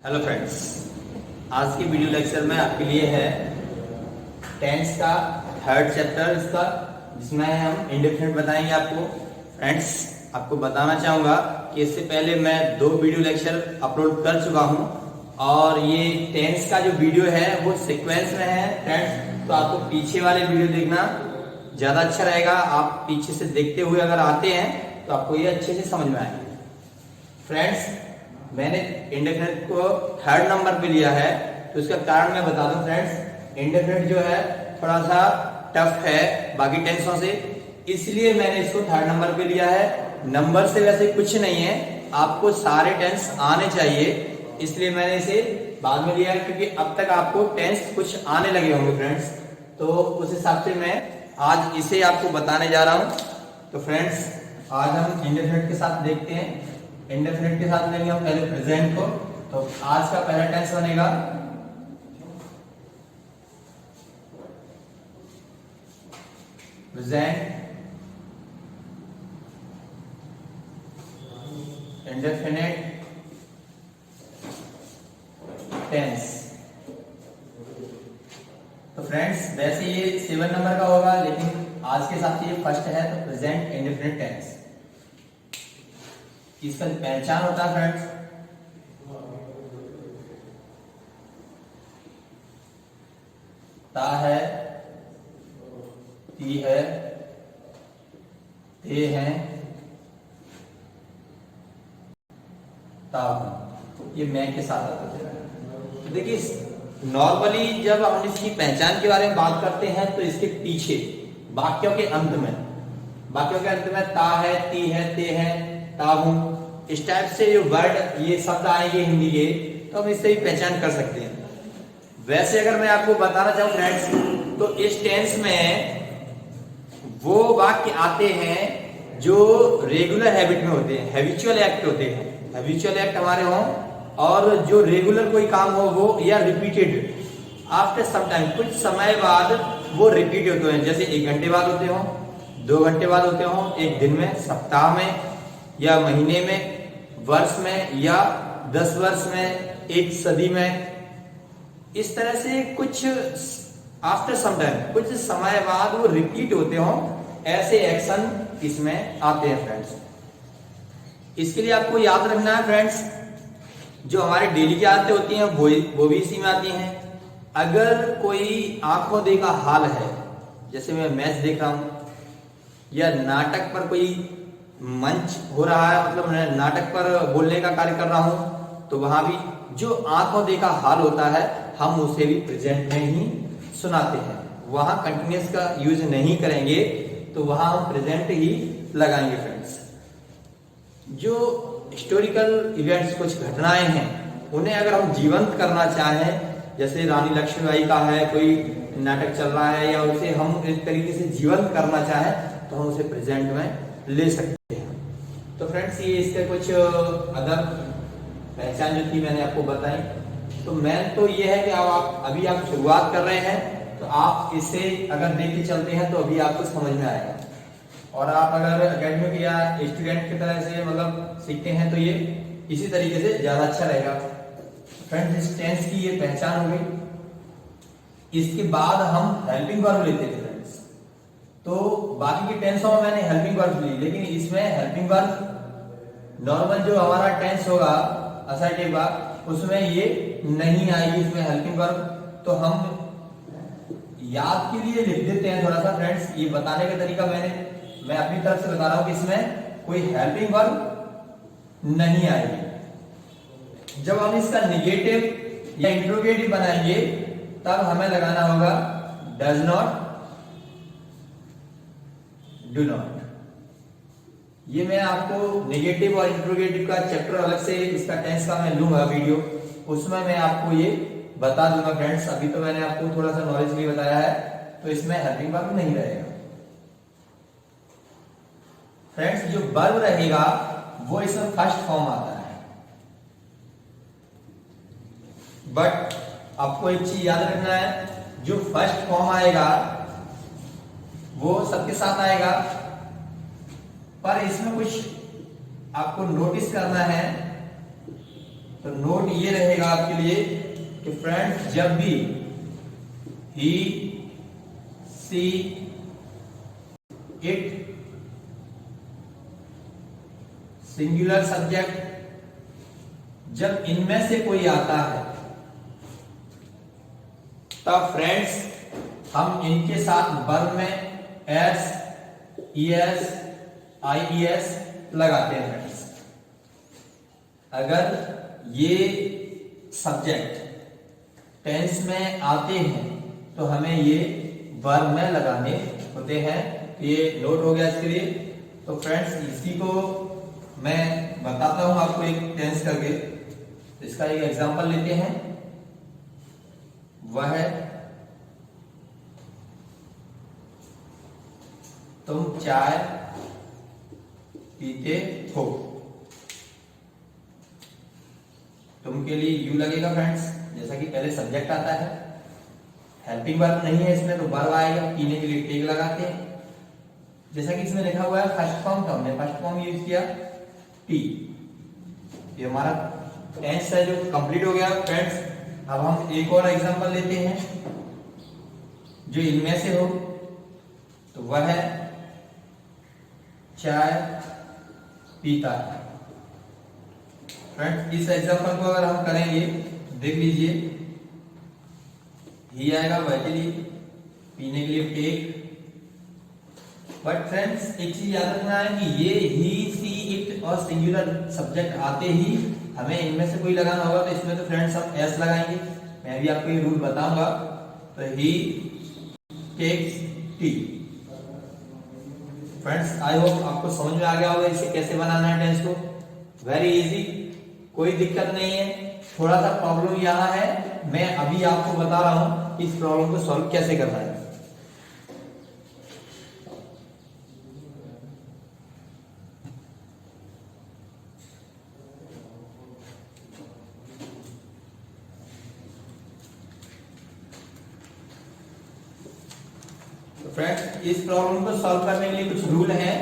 Hello friends, आज की video lecture में आपके लिए है टेंस का थर्ड चैप्टर इसका, जिसमें हम इंडेफिनिट बताएंगे आपको। फ्रेंड्स, आपको बताना चाहूँगा कि इससे पहले मैं 2 वीडियो लेक्चर अपलोड कर चुका हूँ और ये टेंस का जो वीडियो है वो सीक्वेंस में है फ्रेंड्स, तो आपको पीछे वाले वीडियो देखना ज़्यादा अच्छा रहेगा। आप पीछे से देखते हुए अगर आते हैं तो आपको ये अच्छे से समझ में आएगा। फ्रेंड्स, मैंने इंडेफिनिट को थर्ड नंबर पे लिया है, तो इसका कारण मैं बता दूं। फ्रेंड्स, इंडेफिनिट जो है थोड़ा सा टफ है बाकी टेंसों से, इसलिए मैंने इसको थर्ड नंबर पे लिया है। नंबर से वैसे कुछ नहीं है, आपको सारे टेंस आने चाहिए, इसलिए मैंने इसे बाद में लिया है, क्योंकि अब तक आपको टेंस कुछ आने लगे होंगे फ्रेंड्स, तो उस हिसाब से मैं आज इसे आपको बताने जा रहा हूं। तो फ्रेंड्स, आज हम इंडेफिनिट के साथ देखते हैं। इंडेफिनिट के साथ लेंगे हम पहले प्रेजेंट को। तो आज का पहला टेंस बनेगा प्रेजेंट इंडेफिनिट टेंस। तो फ्रेंड्स, वैसे ये 7 नंबर का होगा, लेकिन आज के हिसाब से ये फर्स्ट है। तो प्रेजेंट इंडेफिनिट टेंस, इसका पहचान होता है फ्रेंड्स, ता है, ती है, ते हैं, ताव, ये मैं के साथ आता है। तो देखिए, नॉर्मली जब हम इसकी पहचान के बारे में बात करते हैं तो इसके पीछे वाक्यों के अंत में ता है, ती है, ते है, ताहू, इस टाइप से जो वर्ड ये शब्द आएंगे हिंदी के, तो हम इससे भी पहचान कर सकते हैं। वैसे अगर मैं आपको बताना चाहूं फ्रेंड्स, तो इस टेंस में वो वाक्य आते हैं जो रेगुलर हैबिट में होते हैं, हैबिचुअल एक्ट होते हैं। हैबिचुअल एक्ट हमारे हों और जो रेगुलर कोई काम हो वो, या रिपीटेड आफ्टर सम टाइम, कुछ समय बाद वो रिपीट होते हैं। जैसे 1 घंटे बाद होते हों, 2 घंटे बाद होते हों, 1 दिन में, सप्ताह में, या महीने में, वर्ष में, या 10 वर्ष में, 1 सदी में, इस तरह से कुछ आफ्टर सम टाइम, कुछ समय बाद वो रिपीट होते हों, ऐसे एक्शन इसमें आते हैं फ्रेंड्स। इसके लिए आपको याद रखना है फ्रेंड्स, जो हमारे डेली की आदतें होती हैं वो भी इसी में आती हैं। अगर कोई आंखों देखा हाल है, जैसे मैं मैच देख रहा हूं, या नाटक पर कोई मंच हो रहा है, मतलब मैं नाटक पर बोलने का कार्य कर रहा हूं, तो वहां भी जो आंखों देखा हाल होता है हम उसे भी प्रेजेंट में ही सुनाते हैं। वहां कंटिन्यूअस का यूज नहीं करेंगे, तो वहां हम प्रेजेंट ही लगाएंगे फ्रेंड्स। जो हिस्टोरिकल इवेंट्स, कुछ घटनाएं हैं, उन्हें अगर हम जीवंत करना चाहें, जैसे रानी लक्ष्मीबाई का है कोई नाटक चल रहा है, या उसे हम एक तरीके से जीवंत करना चाहें, तो हम उसे प्रेजेंट में ले सकते हैं। तो फ्रेंड्स, ये इसके कुछ अदर पहचान जो थी मैंने आपको बताई। तो मेन तो ये है कि आप अभी आप शुरुआत कर रहे हैं, तो आप इसे अगर देख के चलते हैं तो अभी आपको समझ में आएगा। और आप अगर एकेडमिक या स्टूडेंट की तरह से मतलब सीखते हैं तो ये इसी तरीके से ज्यादा अच्छा रहेगा। फ्रेंड्स, इस टेंस की ये पहचान हो गई। इसके बाद हम हेल्पिंग वर्ब लेते थे फ्रेंड्स। तो बाकी के टेंसों में मैंने हेल्पिंग वर्ब ली, लेकिन इसमें हेल्पिंग वर्ब नॉर्मल जो हमारा टेंस होगा असर्टिव का, उसमें ये नहीं आएगी, इसमें हेल्पिंग वर्ब। तो हम याद के लिए लिख देते हैं थोड़ा सा फ्रेंड्स। ये बताने का तरीका मैं अपनी तरफ से बता रहा हूं कि इसमें कोई हेल्पिंग वर्ब नहीं आएगी। जब हम इसका निगेटिव या इंट्रोगेटिव बनाएंगे, तब हमें लगाना होगा डज नॉट, डू नॉट। ये मैं आपको नेगेटिव और इंट्रोगेटिव का चैप्टर अलग से, इसका टेंस का मैं लूंगा वीडियो, उसमें मैं आपको ये बता दूंगा फ्रेंड्स। अभी तो मैंने आपको थोड़ा सा नॉलेज भी बताया है, तो इसमें हेल्पिंग वर्ब नहीं रहेगा फ्रेंड्स। जो वर्ब रहेगा वो इसमें फर्स्ट फॉर्म आता है, बट आपको एक चीज याद रखना है, जो फर्स्ट फॉर्म आएगा वो सबके साथ आएगा, पर इसमें कुछ आपको नोटिस करना है तो नोट ये रहेगा आपके लिए कि फ्रेंड्स जब भी ही सी इट सिंगुलर सब्जेक्ट जब इनमें से कोई आता है तब फ्रेंड्स हम इनके साथ वर्ब में एस ईएस आईईएस लगाते हैं फ्रेंड्स। अगर ये सब्जेक्ट टेंस में आते हैं तो हमें ये वर्ब में लगाने होते हैं। ये नोट हो गया इसके लिए। तो फ्रेंड्स इसी को मैं बताता हूं आपको एक टेंस करके। इसका एक एग्जांपल लेते हैं, वह है तुम चाय पीते हो। तुम के लिए यू लगेगा फ्रेंड्स, जैसा कि पहले सब्जेक्ट आता है, हेल्पिंग वर्ब नहीं है इसमें तो वर्ब आएगा। पीने के लिए टेक लगाते हैं, जैसा कि इसमें लिखा हुआ है फर्स्ट फॉर्म, तो हमने फर्स्ट फॉर्म यूज किया टी। ये हमारा टेंस है जो कंप्लीट हो गया फ्रेंड्स। अब हम एक और एग्जांपल लेते हैं जो इनमें से हो, तो वह है चाय पीता है। फ्रेंड्स इस एग्जांपल को अगर हम करेंगे, देख लीजिए, ही आएगा वह के लिए, पीने के लिए टेक। बट फ्रेंड्स एक चीज याद रखना है कि ये ही सी इट और सिंगुलर सब्जेक्ट आते ही हमें इनमें से कोई लगाना होगा। तो इसमें तो फ्रेंड्स हम एस लगाएंगे। मैं भी आपको ये रूल बताऊंगा। तो ही टेक्स टी। फ्रेंड्स आई होप आपको समझ में आ गया होगा इसे कैसे बनाना है टेंस को। वेरी इजी, कोई दिक्कत नहीं है। थोड़ा सा प्रॉब्लम यहाँ है, मैं अभी आपको बता रहा हूं कि इस प्रॉब्लम को सॉल्व कैसे करना है। तो फ्रेंड्स इस प्रॉब्लम को सॉल्व करने के लिए कुछ रूल हैं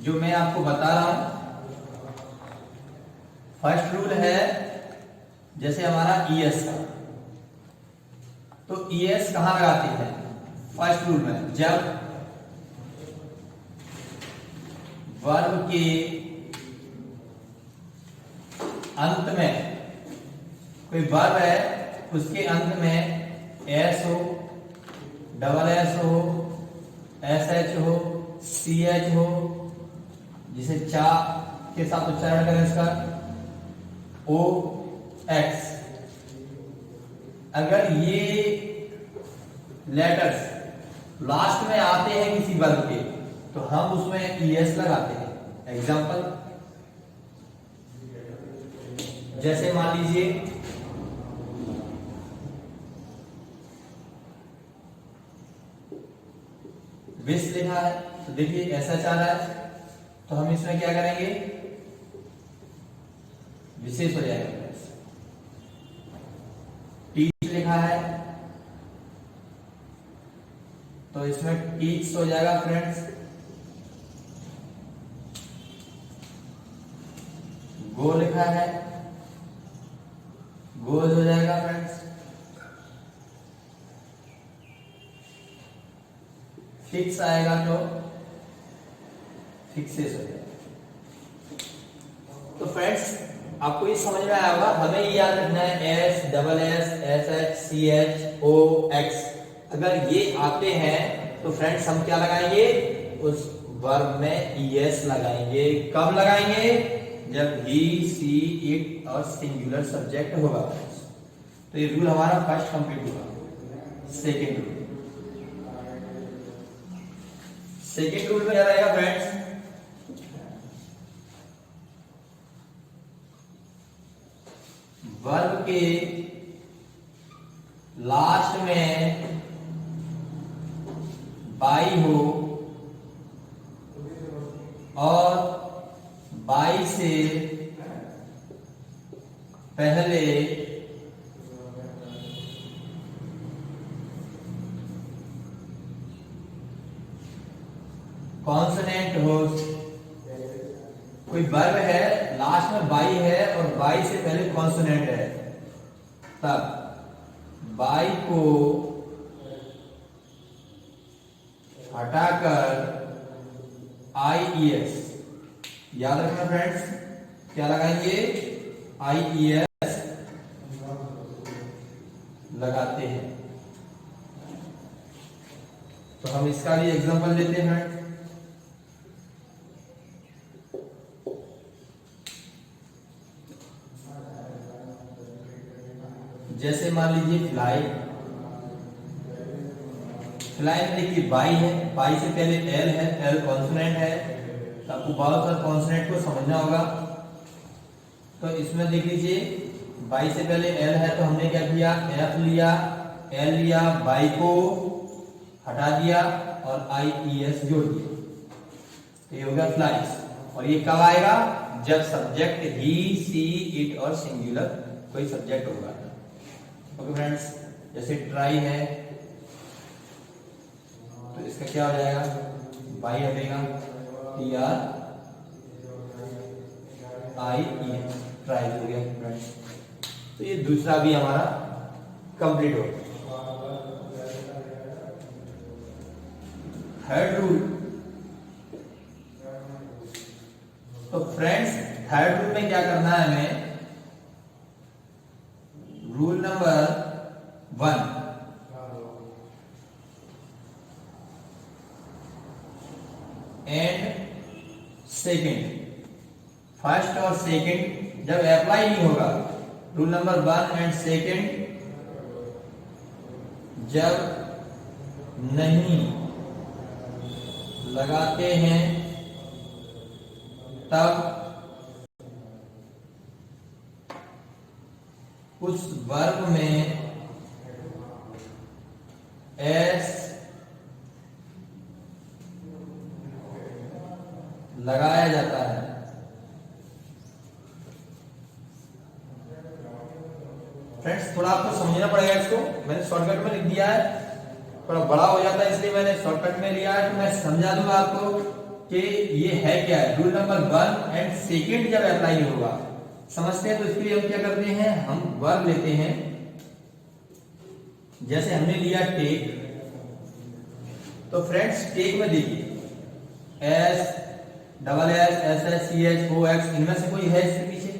जो मैं आपको बता रहा हूं। फर्स्ट रूल है जैसे हमारा ईएस का, तो ईएस कहां लगाते हैं? फर्स्ट रूल में जब वर्ब के अंत में कोई वर्ब है, उसके अंत में एस हो, डबल एस हो, एस एच हो, सी एच हो, जिसे चा के साथ उच्चारण करें इसका, ओ एक्स, अगर ये लेटर्स लास्ट में आते हैं किसी वर्ब के तो हम उसमें ईएस लगाते हैं। एग्जांपल जैसे मान लीजिए विश लिखा है, तो देखिए ऐसा चाह रहा है, तो हम इसमें क्या करेंगे, विशेष हो जाएगा। टीच लिखा है तो इसमें टीच हो जाएगा फ्रेंड्स। गो लिखा है, गोज हो जाएगा फ्रेंड्स। फिक्स आएगा तो फिक्सेस हो जाएगा। तो फ्रेंड्स आपको ये समझ में आया होगा। हमें ये याद रखना है S double S S H C H O X, अगर ये आते हैं तो फ्रेंड्स हम क्या लगाएंगे, उस वर्ब में ईएस लगाएंगे। कब लगाएंगे? जब ही सी इट और सिंगुलर सब्जेक्ट होगा। तो ये रूल हमारा फर्स्ट कंप्लीट हुआ। सेकेंड रूल, सेकेंड रूल में क्या रहेगा फ्रेंड्स, वर्ब के लास्ट में बाई हो और बाई से पहले कॉन्सोनेंट हो। कोई वर्ब है, लास्ट में बाई है और बाई से पहले कॉन्सोनेंट है तब बाई को हटाकर IES, याद रखना फ्रेंड्स, क्या लगाएंगे? IES लगाते हैं। तो हम इसका भी एग्जांपल लेते हैं। जैसे मान लीजिए फ्लाई में देखिए बाई है, बाई से पहले एल है, एल कॉन्सोनेंट है, तो आपको बहुत सारे कॉन्सोनेंट को समझना होगा। तो इसमें देख लीजिए बाई से पहले एल है, तो हमने क्या किया? एफ लिया, एल लिया, बाई को हटा दिया और IES जोड़ दिया, तो ये हो गया फ्लाइज। और ये कब आएगा? जब सब्जेक्ट ही, सी, इट और सिंगुलर कोई सब्जेक्ट होगा। ओके फ्रेंड्स, जैसे ट्राई है तो इसका क्या हो जाएगा? बाई हटेगा, TRIES, ट्राई हो गया फ्रेंड्स। तो ये दूसरा भी हमारा कंप्लीट हो गया। थर्ड रूल, तो फ्रेंड्स थर्ड रूल में क्या करना है हमें? Rule number 1, and second, first और सेकेंड जब अप्लाई नहीं होगा, रूल नंबर 1 एंड सेकेंड जब नहीं लगाते हैं तब उस वर्ब में एस लगाया जाता है। फ्रेंड्स थोड़ा आपको समझना पड़ेगा इसको, मैंने शॉर्टकट में लिख दिया है, थोड़ा बड़ा हो जाता है इसलिए मैंने शॉर्टकट में लिया है। तो मैं समझा दूंगा आपको कि ये है क्या है। रूल नंबर 1 एंड सेकेंड जब अप्लाई नहीं होगा, समझते हैं? तो इसके लिए हम क्या करते हैं? हम वर्ब लेते हैं। जैसे हमने लिया टेक, तो फ्रेंड्स टेक में देखिए S, double S, S S, C H, O X, इनमें से कोई है इसके पीछे?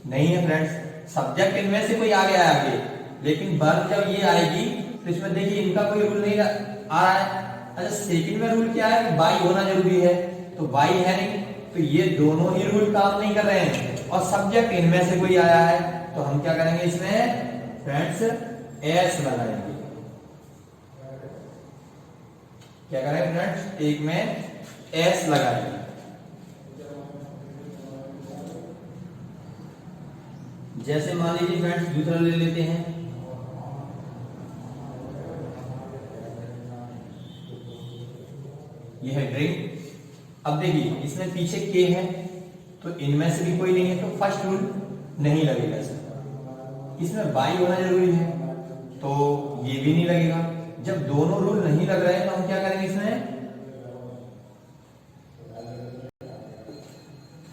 नहीं है फ्रेंड्स। सब्जेक्ट इनमें से कोई आ गया आगे, लेकिन वर्ब जब ये आएगी तो इसमें देखिए इनका कोई रूल नहीं आ रहा है। अच्छा सेकंड में रूल क्या है? बाई होना जरूरी है, तो बाई है नहीं, तो ये दोनों ही रूल काम नहीं कर रहे हैं। और सब्जेक्ट इनमें से कोई आया है, तो हम क्या करेंगे इसमें? फ्रेंड्स एस लगाएंगे। क्या करेंगे फ्रेंड्स? एक में एस लगाएंगे। जैसे मान लीजिए फ्रेंड्स दूसरा ले लेते हैं, ये है ड्रिंक। अब देखिए इसमें पीछे के है, तो इनमें से भी कोई नहीं है, तो फर्स्ट रूल नहीं लगेगा इसमें। इसमें बाई होना जरूरी है, तो ये भी नहीं लगेगा। जब दोनों रूल नहीं लग रहे हैं तो हम क्या करेंगे? इसमें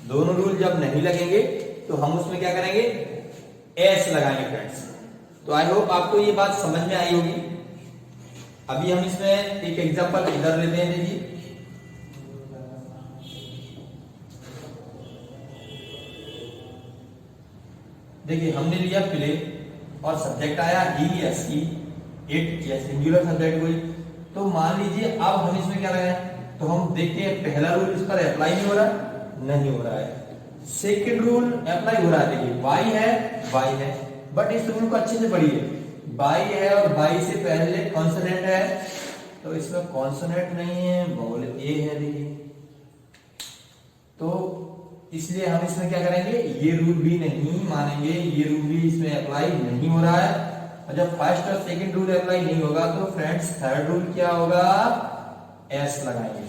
दोनों रूल जब नहीं लगेंगे तो हम उसमें क्या करेंगे? एस लगाएंगे फ्रेंड्स। तो आई होप आपको ये बात समझ में आई होगी। अभी हम इसमें एक एग्जांपल इधर लेते हैं। देखिए हमने लिया प्ले और सब्जेक्ट आया ही, एस की, इट, या सिंगुलर सब्जेक्ट हुई। तो मान लीजिए अब हम इसमें क्या लगाएं? तो हम देखते हैं पहला रूल इस पर अप्लाई नहीं हो रहा, नहीं हो रहा है। सेकंड रूल अप्लाई हो रहा है। देखिए बाई है, बट इस रूल को अच्छे से पढ़िए। बाई है और बाई से पहले कॉन्सोनेंट है, तो इसमें कॉन्सोनेंट नहीं है, वोवेल ए है। देखिए तो इसलिए हम इसमें क्या करेंगे? ये रूल भी नहीं मानेंगे, ये रूल भी इसमें अप्लाई नहीं हो रहा है। और जब फर्स्ट और सेकंड रूल अप्लाई नहीं होगा तो फ्रेंड्स थर्ड रूल क्या होगा? एस लगाएंगे।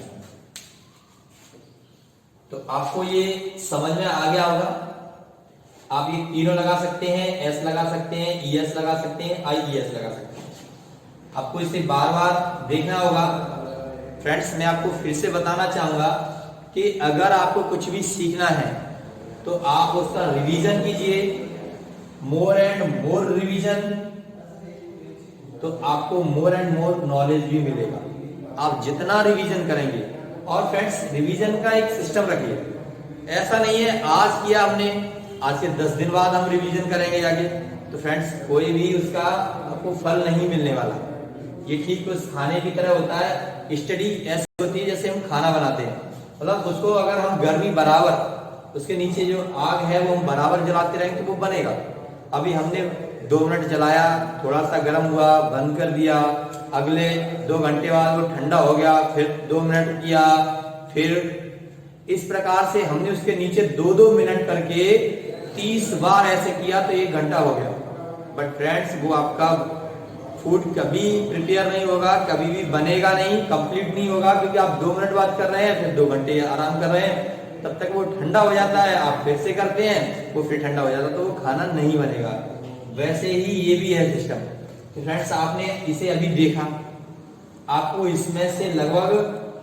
तो आपको ये समझ में आ गया होगा। आप ये तीनों लगा सकते हैं, एस लगा सकते हैं, ईएस लगा सकते हैं, आईईएस लगा सकते हैं। आपको इसे बार बार देखना होगा। फ्रेंड्स मैं आपको फिर से बताना चाहूंगा कि अगर आपको कुछ भी सीखना है तो तो आप उसका रिवीजन कीजिए, मोर एंड मोर रिवीजन, तो आपको मोर एंड मोर नॉलेज भी मिलेगा आप जितना रिवीजन करेंगे। और फ्रेंड्स रिवीजन का एक सिस्टम रखिए, ऐसा नहीं है आज किया हमने, आज के 10 दिन बाद हम रिवीजन करेंगे जाके, तो फ्रेंड्स कोई भी उसका आपको फल नहीं मिलने वाला। ये ठीक उस खाने की तरह होता है, स्टडी ऐसी होती है जैसे हम खाना बनाते हैं, मतलब उसको अगर हम गर्मी बराबर उसके नीचे जो आग है वो हम बराबर जलाते रहेंगे तो वो बनेगा। अभी हमने 2 मिनट जलाया, थोड़ा सा गर्म हुआ, बंद कर दिया, अगले 2 घंटे बाद वो ठंडा हो गया, फिर 2 मिनट किया, फिर इस प्रकार से हमने उसके नीचे 2-2 मिनट करके 30 बार ऐसे किया तो 1 घंटा हो गया। बट फ्रेंड्स वो आपका फूड कभी प्रिपेयर नहीं होगा, कभी भी बनेगा नहीं, कंप्लीट नहीं होगा, क्योंकि आप 2 मिनट बात कर रहे हैं, फिर 2 घंटे आराम कर रहे हैं, तब तक वो ठंडा हो जाता है, आप फिर से करते हैं वो फिर ठंडा हो जाता है, तो वो खाना नहीं बनेगा। वैसे ही ये भी है सिस्टम। तो फ्रेंड्स आपने इसे अभी देखा, आपको इसमें से लगभग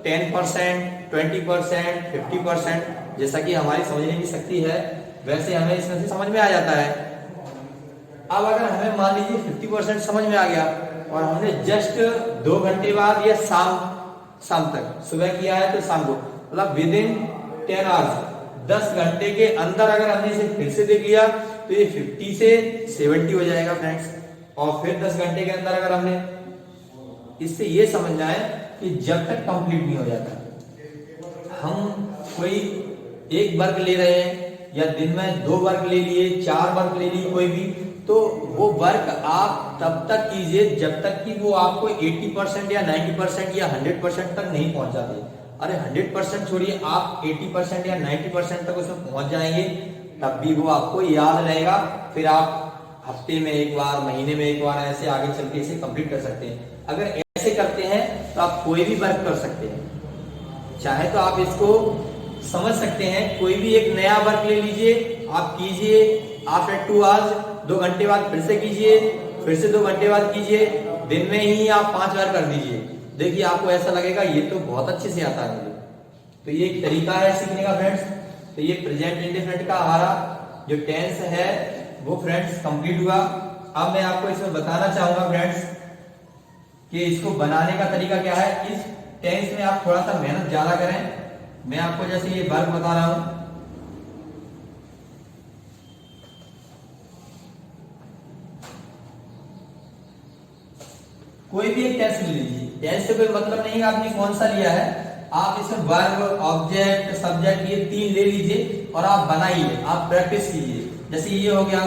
10%, 20%, 50%, जैसा कि हमारी समझने की शक्ति है वैसे हमें इसमें से समझ में आ जाता है। अब अगर हमें मान लीजिए 50% समझ में आ गया और हमने जस्ट 2 घंटे बाद या शाम तक, सुबह किया है तो शाम को, मतलब विद इन 10 आवर्स, 10 घंटे के अंदर अगर हमने इसे फिर से देख लिया तो ये 50 से 70 हो जाएगा फ्रेंड्स। और फिर 10 घंटे के अंदर अगर हमने, इससे ये समझना है कि जब तक कंप्लीट नहीं हो जाता, हम कोई एक वर्क ले रहे हैं या दिन में 2 वर्क ले लिए, 4 वर्क ले लिए, कोई भी, तो वो वर्क आप तब तक कीजिए जब तक कि वो आपको 80% या 90% या 100% तक नहीं पहुंचाते। अरे 100% छोड़िए, आप 80% या 90% तक उसमें पहुंच जाएंगे तब भी वो आपको याद रहेगा। फिर आप हफ्ते में एक बार, महीने में एक बार ऐसे आगे चल के इसे कंप्लीट कर सकते हैं। अगर ऐसे करते हैं तो आप कोई भी वर्क कर सकते हैं। चाहे तो आप इसको समझ सकते हैं, कोई भी एक नया वर्क ले लीजिए, आप कीजिए, आफ्टर 2 आवर्स, 2 घंटे बाद फिर से कीजिए, फिर से 2 घंटे बाद कीजिए, दिन में ही आप 5 बार कर दीजिए, देखिए आपको ऐसा लगेगा ये तो बहुत अच्छे से आता है मुझे। तो ये एक तरीका है सीखने का फ्रेंड्स। तो ये प्रेजेंट इंडेफिनिट का हमारा जो टेंस है वो फ्रेंड्स कंप्लीट हुआ। अब मैं आपको इसमें बताना चाहूंगा फ्रेंड्स कि इसको बनाने का तरीका क्या है। इस टेंस में आप थोड़ा सा मेहनत ज्यादा करें। मैं आपको जैसे ये वर्ब बता रहा हूं, कोई भी एक टेंस ले लीजिए, टेंस से कोई मतलब नहीं है आपने कौन सा लिया है, आप इसमें वर्ब, ऑब्जेक्ट, सब्जेक्ट ये 3 ले लीजिए और आप बनाइए, आप प्रैक्टिस कीजिए। जैसे ये हो गया,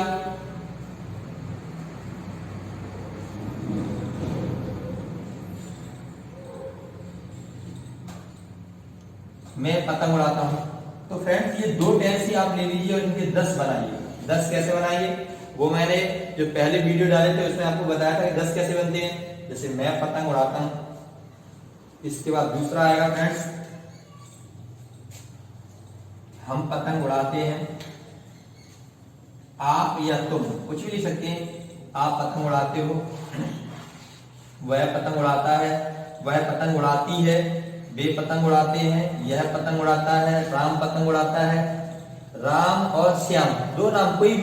मैं पतंग उड़ाता हूं। तो फ्रेंड्स ये 2 टेंस ही आप ले लीजिए और इनके 10 बनाइए। 10 कैसे बनाइए वो मैंने जो पहले वीडियो डाले थे उसमें आपको बताया था कि 10 कैसे बनते हैं। जैसे मैं पतंग उड़ाता हूं, इसके बाद दूसरा आएगा फ्रेंड्स, हम पतंग उड़ाते हैं, आप या तुम कुछ भी लिख सकते हैं, आप पतंग उड़ाते हो, वह पतंग उड़ाता है, वह पतंग उड़ाती है, वे पतंग उड़ाते हैं, यह पतंग उड़ाता है, राम पतंग उड़ाता है। राम और श्याम 2 नाम, कोई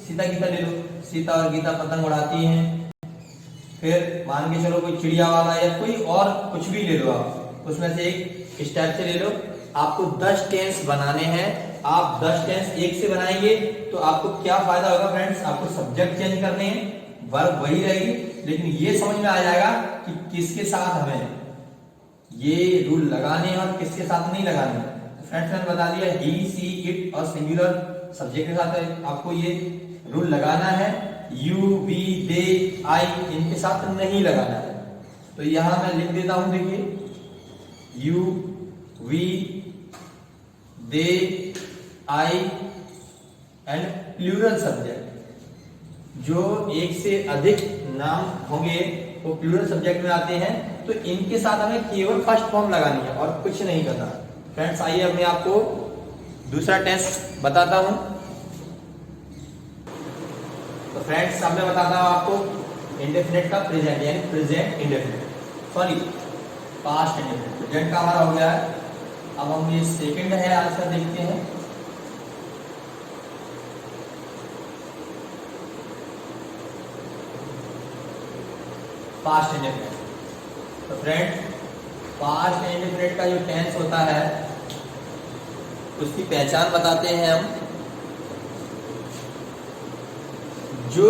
सीता गीता ले लो, सीता और गीता पतंग उड़ाती हैं। फिर मान के चलो कोई चिड़िया वाला या कोई और कुछ भी ले लो, आप उसमें से एक इस टाइप से ले लो। आपको 10 टेंस बनाने हैं। आप 10 टेंस एक से बनाएंगे तो आपको क्या फायदा होगा फ्रेंड्स, आपको सब्जेक्ट चेंज करने हैं, वर्ब वही रहेगी, लेकिन ये समझ में आ जाएगा कि किसके साथ हमें ये रूल लगाने हैं और किसके साथ नहीं लगाने। तो फ्रेंड्स मैंने बता दिया, ही, सी, इट और सिंगुलर सब्जेक्ट के साथ आपको ये रूल लगाना है। यू, वी, दे, आई इनके साथ नहीं लगाना है। तो यहां मैं लिख देता हूं, देखिए you, we, they, I and plural subject. जो एक से अधिक नाम होंगे वो प्लूरल सब्जेक्ट में आते हैं। तो इनके साथ हमें केवल फर्स्ट फॉर्म लगानी है और कुछ नहीं करना। फ्रेंड्स आइए अब मैं आपको दूसरा टेस्ट बताता हूं। तो फ्रेंड्स अब मैं बताता हूं आपको इंडेफिनिट का प्रेजेंट, यानी present indefinite, sorry past indefinite. Present का हमारा हो गया है। अब हम ये सेकंड है आज का देखते हैं। Past indefinite. तो फ्रेंड पास्ट इंडेफिनिट का जो टेंस होता है उसकी पहचान बताते हैं हम। जो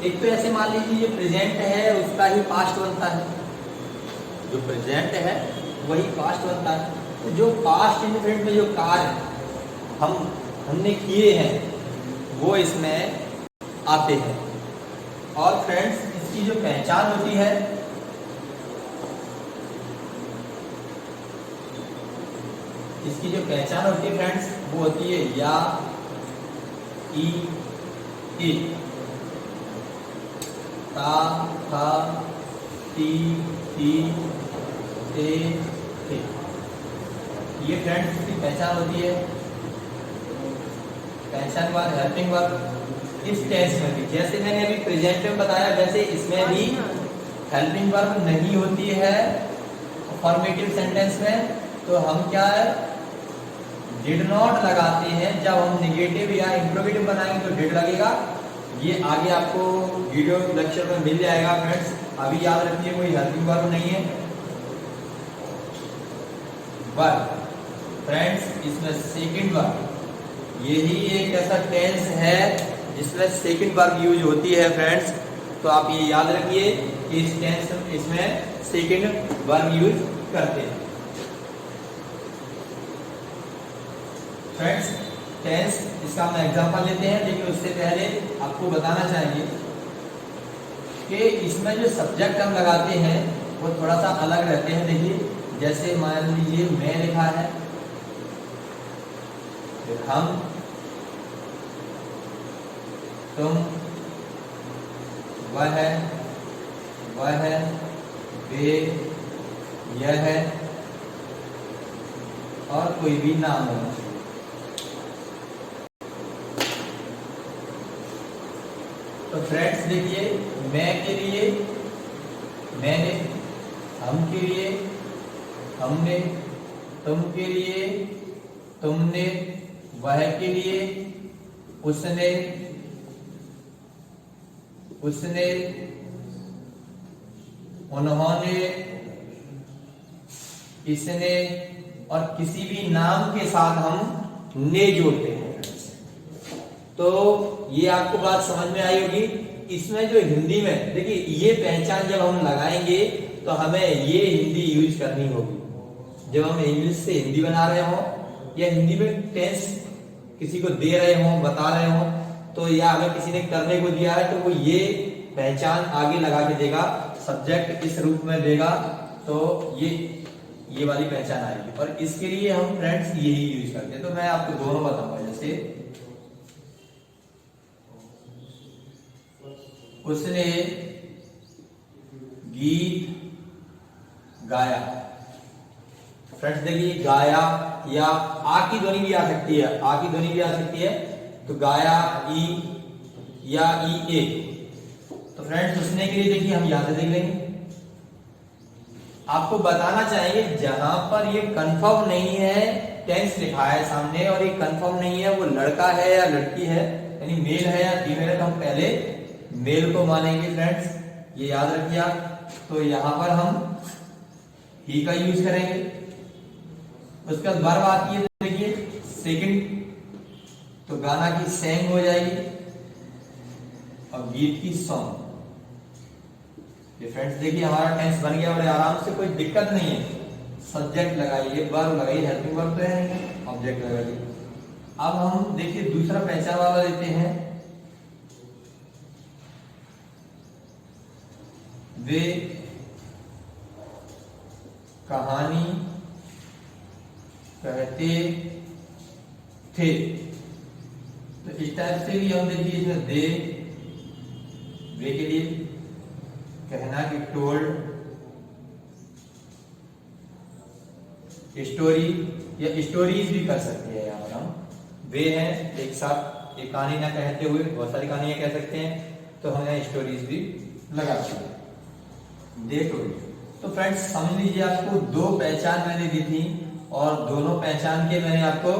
एक तो ऐसे मान लीजिए जो प्रेजेंट है उसका ही पास्ट बनता है, जो प्रेजेंट है वही पास्ट बनता है। तो जो पास्ट इंडेफिनिट में जो कार्य हमने किए हैं वो इसमें आते हैं। और फ्रेंड्स इसकी जो पहचान होती है फ्रेंड्स वो होती है या, ई, इ, ता, था, ती, थी, ते, थे। ये फ्रेंड्स इसकी पहचान होती है। पहचान वर्ब, हेल्पिंग वर्ब इस टेंस में भी, जैसे मैंने अभी प्रेजेंट में बताया वैसे इसमें भी हेल्पिंग वर्ब नहीं होती है फॉर्मेटिव सेंटेंस में। तो हम क्या है डिड नॉट लगाते हैं। जब हम नेगेटिव या इंट्रोगेटिव बनाएंगे तो डिड लगेगा। ये आगे आपको वीडियो लेक्चर में मिल जाएगा फ्रेंड्स। अभी याद रखिए कोई हेल्पिंग वर्ब नहीं है। वर्ब फ्रेंड्स इसमें सेकंड वर्ब, यही एक ऐसा टेंस है जिसमें सेकंड वर्ब यूज होती है फ्रेंड्स। तो आप ये याद रखिए कि इस टेंस इसमें सेकंड वर्ब यूज करते हैं फ्रेंड्स। टेंस इसका हम एग्जांपल लेते हैं, लेकिन उससे पहले आपको बताना चाहिए कि इसमें जो सब्जेक्ट हम लगाते हैं वो थोड़ा सा अलग रहते हैं। देखिए जैसे मान लीजिए मैं लिखा है, हम, तुम, वह है, वे, यह है और कोई भी नाम होना चाहिए। तो फ्रेंड्स देखिए मैं के लिए मैंने, हम के लिए हमने, तुम के लिए तुमने, वह के लिए उसने, उन्होंने, इसने और किसी भी नाम के साथ हम ने जोड़ते हैं। तो ये आपको बात समझ में आई होगी। इसमें जो हिंदी में देखिए ये पहचान जब हम लगाएंगे तो हमें ये हिंदी यूज करनी होगी। जब हम इंग्लिश से हिंदी बना रहे हो या हिंदी में टेंस किसी को दे रहे हो, बता रहे हो, तो या हमें किसी ने करने को दिया है तो वो ये पहचान आगे लगा के देगा, सब्जेक्ट इस रूप में देगा, तो ये वाली पहचान आएगी। और इसके लिए हम फ्रेंड्स यही यूज करते हैं। तो मैं आपको दोनों बताऊंगा। जैसे उसने गीत गाया। फ्रेंड्स देखिए गाया या आ की ध्वनि भी आ सकती है, तो गाया ई या ई ए। तो फ्रेंड्स उसने के लिए देखिए हम यहां से देख लेंगे। आपको बताना चाहिए जहां पर ये कंफर्म नहीं है, टेंस लिखा है सामने और ये कंफर्म नहीं है वो लड़का है या लड़की है, यानी मेल है या फीमेल है, तो हम पहले मेल को मानेंगे फ्रेंड्स, ये याद रखिए आप। तो यहां पर हम ही का यूज करेंगे। उसके बाद वर्ब आती है, देखिए सेकंड, तो गाना की सेंग हो जाएगी और गीत की सॉन्ग। ये फ्रेंड्स देखिए हमारा टेंस बन गया बड़े आराम से, कोई दिक्कत नहीं है। सब्जेक्ट लगाइए, वर्ब लगाइए, हेल्पिंग वर्ब तो है नहीं, ऑब्जेक्ट लगाइए। अब हम देखिए दूसरा पहचान वाला लेते हैं। वे कहानी कहते थे। तो इस टाइप से भी हम देखिए इसमें दे, वे के लिए कहना कि टोल्ड, स्टोरी या स्टोरीज भी कर सकते हैं। यहाँ पर हम वे हैं एक साथ, एक कहानी ना कहते हुए बहुत सारी कहानियां कह सकते हैं, तो हमें स्टोरीज भी लगा सकते हैं। देखो तो फ्रेंड्स समझ लीजिए आपको दो पहचान मैंने दी थी और दोनों पहचान के मैंने आपको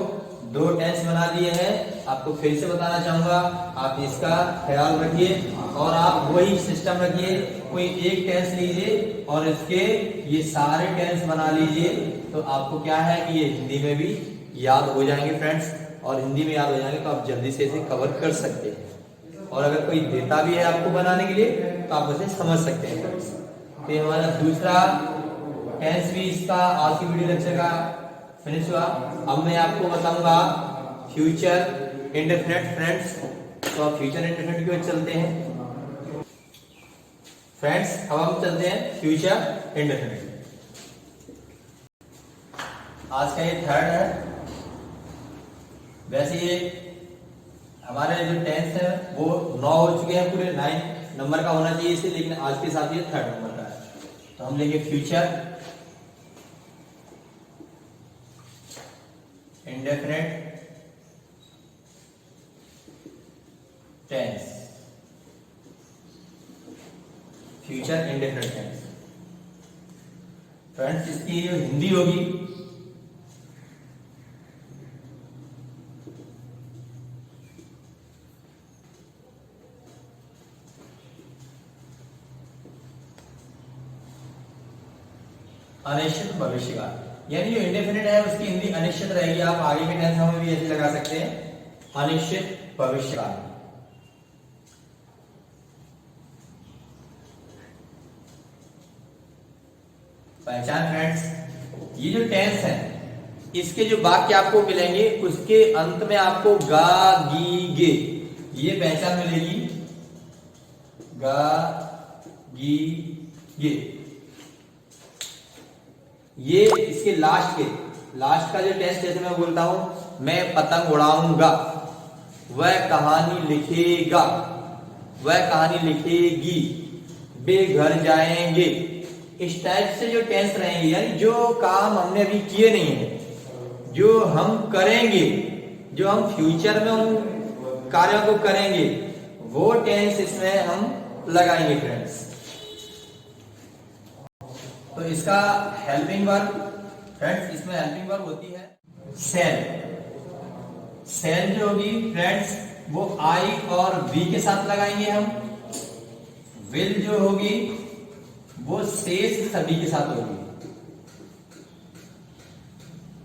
दो टेंस बना दिए हैं। आपको फिर से बताना चाहूंगा, आप इसका ख्याल रखिए और आप वही सिस्टम रखिए, कोई एक टेंस लीजिए और इसके ये सारे टेंस बना लीजिए, तो आपको क्या है कि ये हिंदी में भी याद हो जाएंगे फ्रेंड्स, और हिंदी में याद हो जाएंगे तो आप जल्दी से इसे कवर कर सकते हैं। और अगर कोई देता भी है आपको बनाने के लिए तो आप उसे समझ सकते हैं फ्रेंड्स। तो हमारा दूसरा टेंस भी इसका आज की वीडियो लेक्चर का फिनिश हुआ। अब मैं आपको बताऊंगा फ्यूचर इंडेफिनिट फ्रेंड्स। तो आप फ्यूचर इंडेफिनिट की ओर चलते हैं फ्रेंड्स। अब हम चलते हैं फ्यूचर इंडेफिनिट। आज का ये थर्ड है। वैसे ये हमारे जो टेंस है वो 9 हो चुके हैं, पूरे 9 नंबर का होना चाहिए इसे, लेकिन आज के साथ ये थर्ड नंबर का है। तो हम लेंगे future indefinite tense. Future indefinite tense friends, इसकी जो हिंदी होगी अनिश्चित भविष्यकाल, यानी जो इंडेफिनिट है उसकी हिंदी अनिश्चित रहेगी। आप आगे के टेंस में भी ऐसे लगा सकते हैं, अनिश्चित भविष्यकाल। पहचान फ्रेंड्स, ये जो टेंस है इसके जो वाक्य आपको मिलेंगे उसके अंत में आपको गा गी गे ये पहचान मिलेगी, गा गी गे। ये इसके लास्ट का जो टेंस, जैसे मैं बोलता हूं मैं पतंग उड़ाऊंगा, वह कहानी लिखेगा, वह कहानी लिखेगी, वे घर जाएंगे। इस टाइप से जो टेंस रहेंगे, यानी जो काम हमने अभी किए नहीं है, जो हम करेंगे, जो हम फ्यूचर में उन कार्यों को करेंगे, वो टेंस इसमें हम लगाएंगे फ्रेंड्स। तो इसका हेल्पिंग वर्ब फ्रेंड्स, इसमें हेल्पिंग वर्ब होती है सेल। सेल जो होगी फ्रेंड्स वो आई और बी के साथ लगाएंगे हम। विल जो होगी वो शेष सभी के साथ होगी।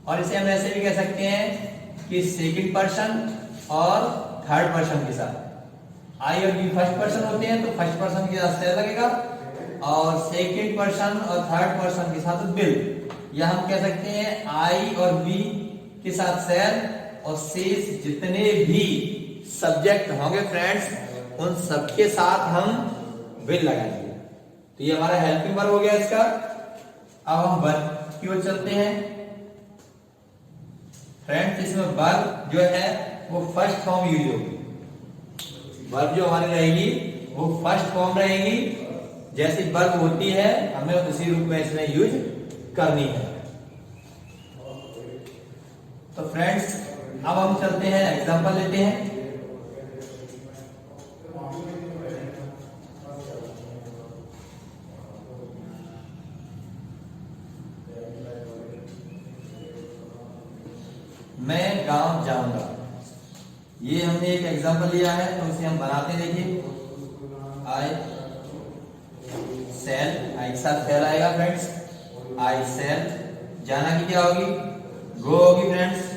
और इसे हम ऐसे भी कह सकते हैं कि सेकंड पर्सन और थर्ड पर्सन के साथ। आई और बी फर्स्ट पर्सन होते हैं तो फर्स्ट पर्सन के साथ सेल लगेगा, और सेकंड पर्सन और थर्ड पर्सन के साथ विल। या हम कह सकते हैं आई और बी के साथ सेल, और शेष जितने भी सब्जेक्ट होंगे फ्रेंड्स उन सबके साथ हम विल लगाएंगे। तो ये हमारा हेल्पिंग वर्ब हो गया इसका। अब हम वर्ब की ओर चलते हैं फ्रेंड्स। इसमें वर्ब जो है वो फर्स्ट फॉर्म यूज होगी। वर्ब जो हमारी रहेगी वो फर्स्ट फॉर्म रहेगी, जैसी वर्ब होती है हमें उसी रूप में इसमें यूज करनी है। तो फ्रेंड्स अब हम चलते हैं, एग्जांपल लेते हैं। मैं गांव जाऊंगा, ये हमने एक एग्जांपल लिया है तो उसे हम बनाते हैं। देखिए आई सेल, आई के साथ सेल आएगा फ्रेंड्स। आई सेल, जाना की क्या होगी, गो होगी फ्रेंड्स।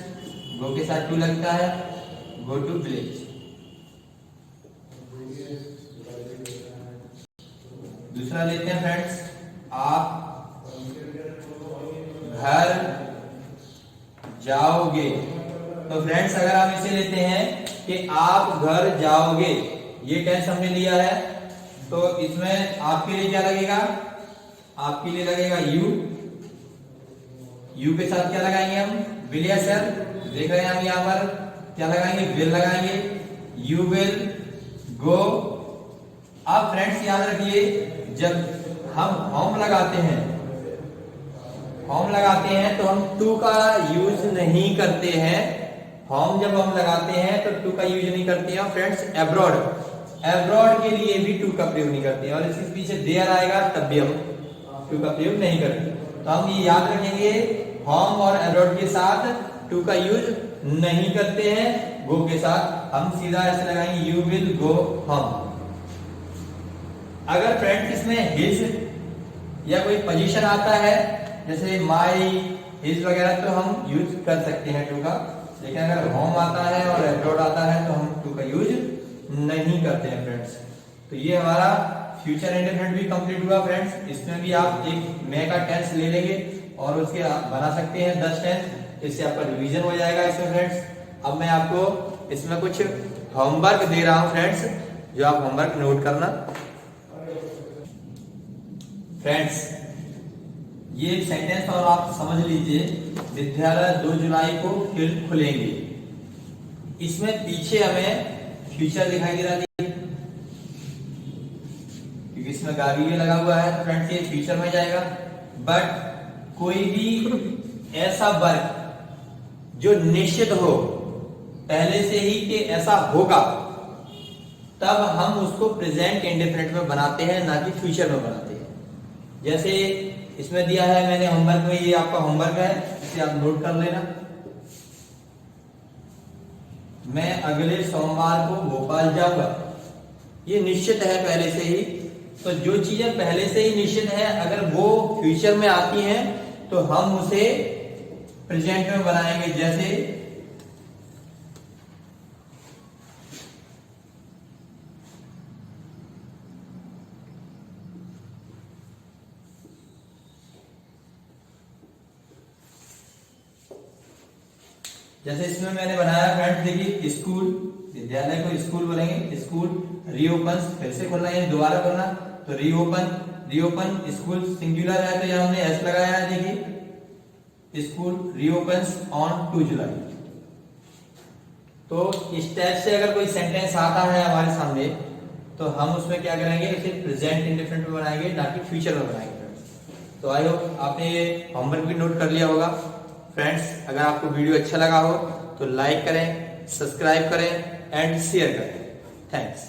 गो के साथ टू लगता है, गो टू विलेज। दूसरा लेते हैं फ्रेंड्स, आप घर जाओगे। तो फ्रेंड्स अगर हम इसे लेते हैं कि आप घर जाओगे, ये टेंस हमने लिया है, तो इसमें आपके लिए क्या लगेगा, आपके लिए लगेगा यू। यू के साथ क्या लगाएंगे हम, विल या सेल। देख रहे हैं हम यहां पर क्या लगाएंगे, विल लगाएंगे। You will go. अब फ्रेंड्स याद रखिए, जब हम होम लगाते हैं, होम लगाते हैं तो हम टू का यूज नहीं करते हैं। होम जब हम लगाते हैं तो टू का यूज नहीं करते हैं फ्रेंड्स। एब्रॉड, एब्रॉड के लिए भी टू का प्रयोग नहीं करते हैं, और इसके पीछे देयर आएगा तब भी हम टू का प्रयोग नहीं करते। तो हम ये याद रखेंगे, होम और एब्रॉड के साथ टू का यूज नहीं करते हैं गो के साथ, हम सीधा ऐसे लगाएंगे यू विल गो होम। अगर फ्रेंड्स इसमें हिज या कोई पोजीशन आता है जैसे माई हिज वगैरह तो हम यूज कर सकते हैं टू का, लेकिन अगर होम आता है और अब्रॉड आता है तो हम टू का यूज नहीं करते हैं फ्रेंड्स। तो ये हमारा फ्यूचर इंडेफिनिट भी कंप्लीट हुआ फ्रेंड्स। इसमें भी आप एक मैं का टेंस ले लेंगे और उसके आप बना सकते हैं 10 टेंस, इससे आपका रिवीजन हो जाएगा इसमें फ्रेंड्स। अब मैं आपको इसमें कुछ होमवर्क दे रहा हूं फ्रेंड्स, जो आप होमवर्क नोट करना फ्रेंड्स। ये एक सेंटेंस और आप समझ लीजिए, विद्यालय 2 जुलाई को फिर खुलेंगे। इसमें पीछे हमें फ्यूचर दिखाई दे रहा है क्योंकि इसमें गाड़ी लगा हुआ है, तो फ्रेंड्स ये फ्यूचर में जाएगा। बट कोई भी ऐसा वर्क जो निश्चित हो पहले से ही कि ऐसा होगा, तब हम उसको प्रेजेंट इंडेफिनिट में बनाते हैं, ना कि फ्यूचर में बनाते हैं। जैसे इसमें दिया है मैंने होमवर्क में, ये आपका होमवर्क है, इसे आप नोट कर लेना। मैं अगले सोमवार को भोपाल जाऊंगा, ये निश्चित है पहले से ही। तो जो चीजें पहले से ही निश्चित है, अगर वो फ्यूचर में आती हैं तो हम उसे प्रेजेंट में बनाएंगे। जैसे इसमें मैंने बनाया फ्रेंड्स, देखिए स्कूल, विद्यालय को स्कूल बोलेंगे, स्कूल रीओपन, फिर से खोलना है दोबारा खोलना, तो रीओपन स्कूल सिंगुलर है तो यहां हमने एस लगाया है। देखिए स्कूल रीओपन्स ऑन 2 जुलाई। तो इस टाइप से अगर कोई सेंटेंस आता है हमारे सामने तो हम उसमें क्या करेंगे, उसे प्रेजेंट इंडेफिनिट में बनाएंगे, ना कि फ्यूचर में बनाएंगे। तो आई होप आपने ये होमवर्क भी नोट कर लिया होगा फ्रेंड्स। अगर आपको वीडियो अच्छा लगा हो तो लाइक करें, सब्सक्राइब करें एंड शेयर करें। थैंक्स।